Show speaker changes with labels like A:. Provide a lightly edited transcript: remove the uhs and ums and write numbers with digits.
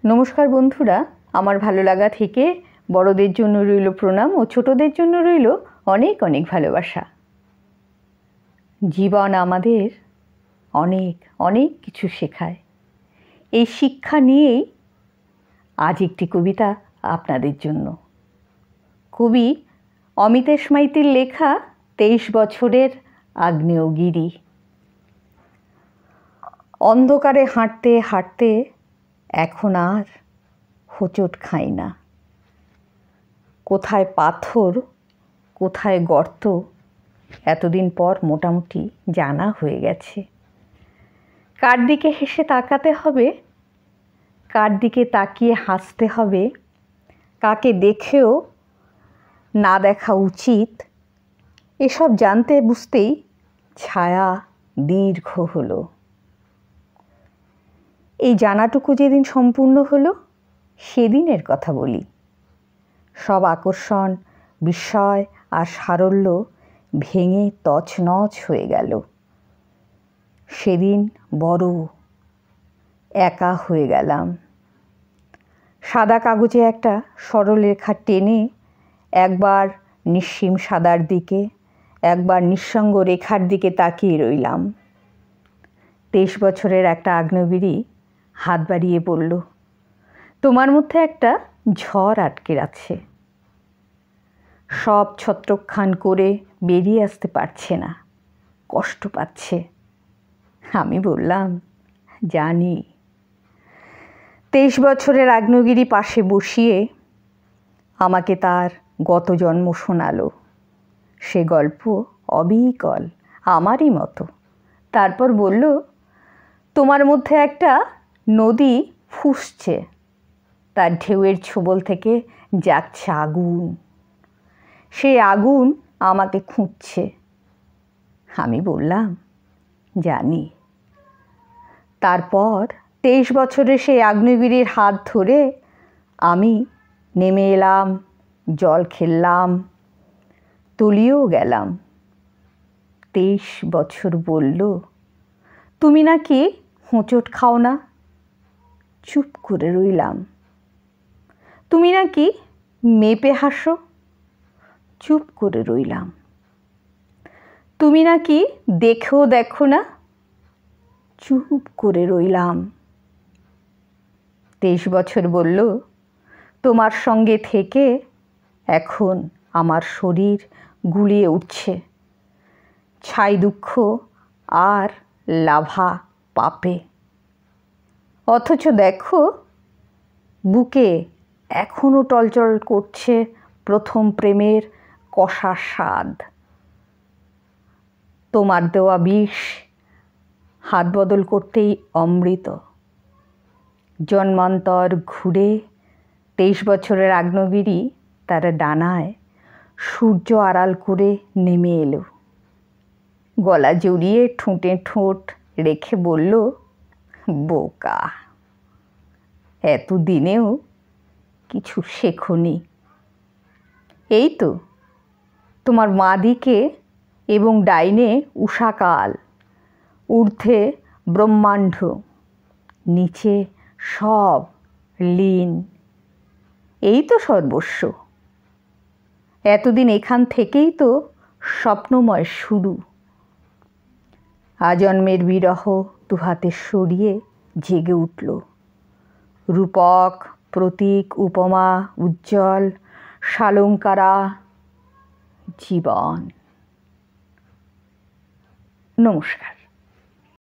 A: নমস্কার বন্ধুরা, আমার ভালো লাগা থেকে বড়দের জন্য রইল প্রণাম ও ছোটদের জন্য রইল অনেক অনেক ভালোবাসা। জীবন আমাদের অনেক অনেক কিছু শেখায়। এই শিক্ষা নিয়েই আজ একটি কবিতা আপনাদের জন্য। কবি অমিতেশ মাইতির লেখা 23 বছরের আগ্নেয়গিরি। অন্ধকারে হাঁটতে হাঁটতে এখন আর হোঁচট খাই না। কোথায় পাথর কোথায় গর্ত এতদিন পর মোটামুটি জানা হয়ে গেছে। কার দিকে হেসে তাকাতে হবে, কার দিকে তাকিয়ে হাসতে হবে, কাকে দেখেও না দেখা উচিত, এসব জানতে বুঝতেই ছায়া দীর্ঘ হলো। এই জানাটুকু যেদিন সম্পূর্ণ হলো সেদিনের কথা বলি। সব আকর্ষণ, বিস্ময় আর সারল্য ভেঙে তছনছ হয়ে গেল। সেদিন বড় একা হয়ে গেলাম। সাদা কাগজে একটা সরলরেখা টেনে একবার নিঃসীম সাদার দিকে, একবার নিঃসঙ্গ রেখার দিকে তাকিয়ে রইলাম। 23 বছরের একটা আগ্নেয়গিরি হাত বাড়িয়ে বলল, তোমার মধ্যে একটা ঝড় আটকে আছে। সব ছত্রখান করে বেরিয়ে আসতে পারছে না, কষ্ট পাচ্ছে। আমি বললাম, জানি। 23 বছরের আগ্নেয়গিরি পাশে বসিয়ে আমাকে তার গত জন্ম শোনালো। সে গল্প অবিকল, আমারই মতো। তারপর বলল, তোমার মধ্যে একটা নদী ফুঁসছে, তার ঢেউয়ের ছোবল থেকে জাগছে আগুন। সেই আগুন আমাকে খুঁজছে। আমি বললাম, জানি। তারপর 23 বছরের সেই আগ্নেয়গিরির হাত ধরে আমি নেমে এলাম, জল খেললাম, তলিয়েও গেলাম। 23 বছর বলল, তুমি নাকি হোঁচট খাও না। চুপ করে রইলাম। তুমি নাকি মেপে হাসো। চুপ করে রইলাম। তুমি নাকি দেখেও দেখো না। চুপ করে রইলাম। 23 বছর বলল, তোমার সঙ্গে থেকে এখন আমার শরীর গুলিয়ে উঠছে, ছাই দুঃখ আর লাভা পাপে। অথচ দেখো, বুকে এখনও টলচল করছে প্রথম প্রেমের কষা স্বাদ। তোমার দেওয়া বিষ হাত বদল করতেই অমৃত। জন্মান্তর ঘুরে 23 বছরের আগ্নেয়গিরি তার ডানায় সূর্য আড়াল করে নেমে এলো। গলা জড়িয়ে ঠোঁটে ঠোঁট রেখে বলল, বোকা, এতদিনেও কিছু শেখোনি। এই তো তোমার বাঁদিকে এবং ডাইনে উষাকাল, ঊর্ধ্বে ব্রহ্মাণ্ড, নিচে সব লীন। এই তো সর্বস্ব। এতদিন এখান থেকেই তো স্বপ্নময় শুরু। আজন্মের বিরহ দুহাতে সরিয়ে জেগে উঠল। রূপক, প্রতীক, উপমা, উজ্জ্বল, সালঙ্কারা জীবন। নমস্কার।